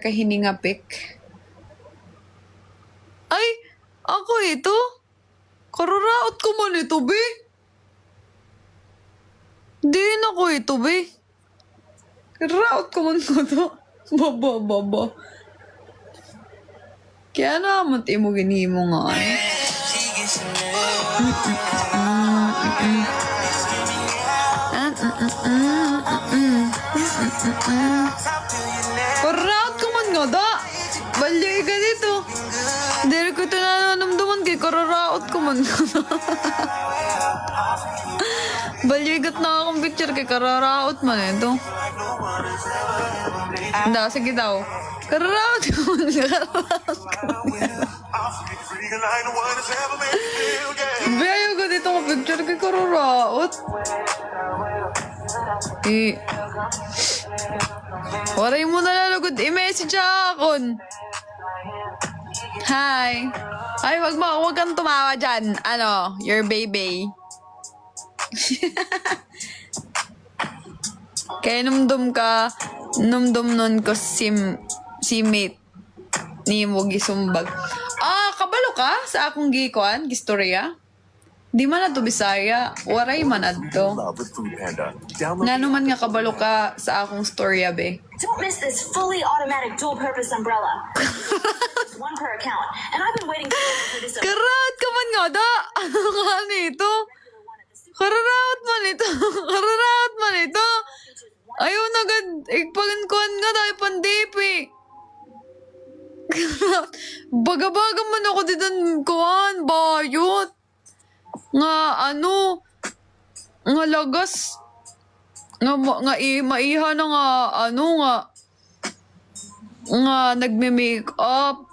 kahiningapik. Ay, ako ito. Kararaot ko man ito, be. Din ako ito, be. Kararaot ko man ko to. Baba. Kaya naman mo ginimo nga. Kararaot ko man nga da. Balyay ka dito. Dili ko ito nananamdaman kay kararaot ko man nga da. Balyigat na akong picture kay kararaot man ito. Hindi, sige daw. Kararaot ko man nga. Bayaw ko dito ko picture kay kararaot. Waray mo nalalagod. I-message akon. Hi. Ay, wag kang tumawa dyan. Ano, your baby. Kaya numdum nun ko si mate ni mo gisumbag. Kabalo ka sa akong gikuan, gistorya? Di man na to Bisaya, waray man adto. Nga naman nga kabalo ka sa akong storya, be. Don't miss this fully automatic dual-purpose umbrella. One per account, and I've been waiting for this. Karaot ka man nga da! Ano ito? Kararaot man ito. Ayaw na agad. Ipagkuhan nga tayo pandipi. Baga-baga man ako dito kuhan. Bayot. Nga nga lagas. Nga maiha na nga nagme-make up.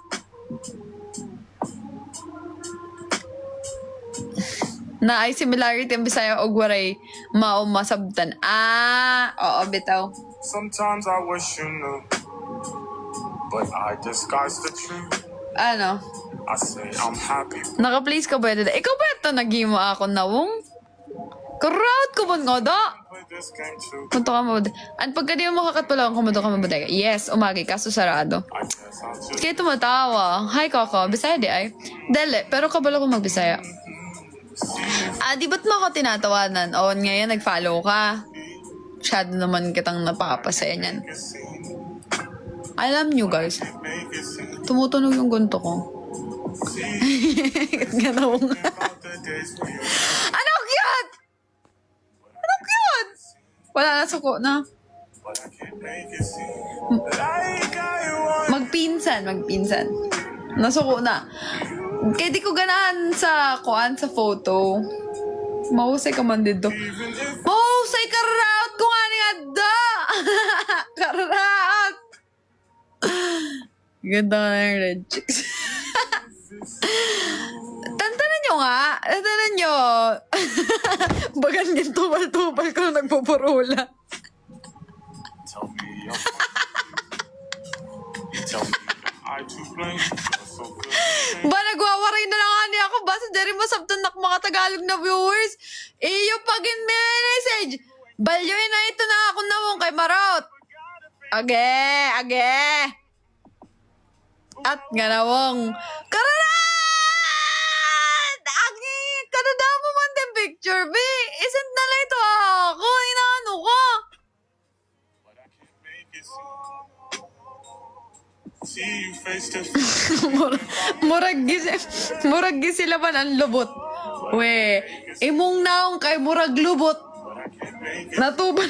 Na ay similarity ang Bisaya og waray mao masabtan. Oo, bitaw. Sometimes I wish you knew, but I disguise the truth. Ano? I say I'm happy. Naka-place ka ba dito? Ikaw ba ito nag-imo ako nawong? Crowd ko ba nga da? Play this game too. Punto ka mabuday. At pagka di mo makakatpala kung kumuto ka mabuday. Yes, umagi, kaso sarado. I guess I'll just Kaya tumatawa. Hi, Coco. Bisaya di ay? Dele, pero kabalo ko mag-Bisaya. Di ba't mo ako tinatawanan? O, ngayon nag-follow ka. Masyado naman kitang napapasaya niyan. Alam nyo, guys. make it seem Tumutunog yung gunto ko. Ganawang. about the days when you Ano cute? Ano cute? Wala na suko na. but I can't make it seem like I want. Magpinsan. Nasuko na. Kaya di ko ganahan sa kuan sa photo. Mahusay ka man dito. Mahusay kararaot ko nga ni Adda! Kararaot! Ganda ka na yung red chicks. Tantanan nyo nga. Tantanan nyo. Bagan yung tupal-tupal ko na nagpupurula. Tell me tell me I too blame. You're so good. Ba, nagwawaray na lang ani ako. Basta diri masabtan na mga Tagalog na viewers. Iyo pagin message. Balyoy na ito na ako nawong kay Marot. Age. At nga nawong. Kararan! Agi! Kanada mo man din picture, be. Isn't na lang ito ako. Inaano ka? But I can't make it seem. See you face to face. Murag sila ba ng lubot? We, imong naong kay murag lubot. But I can't make it. Natuban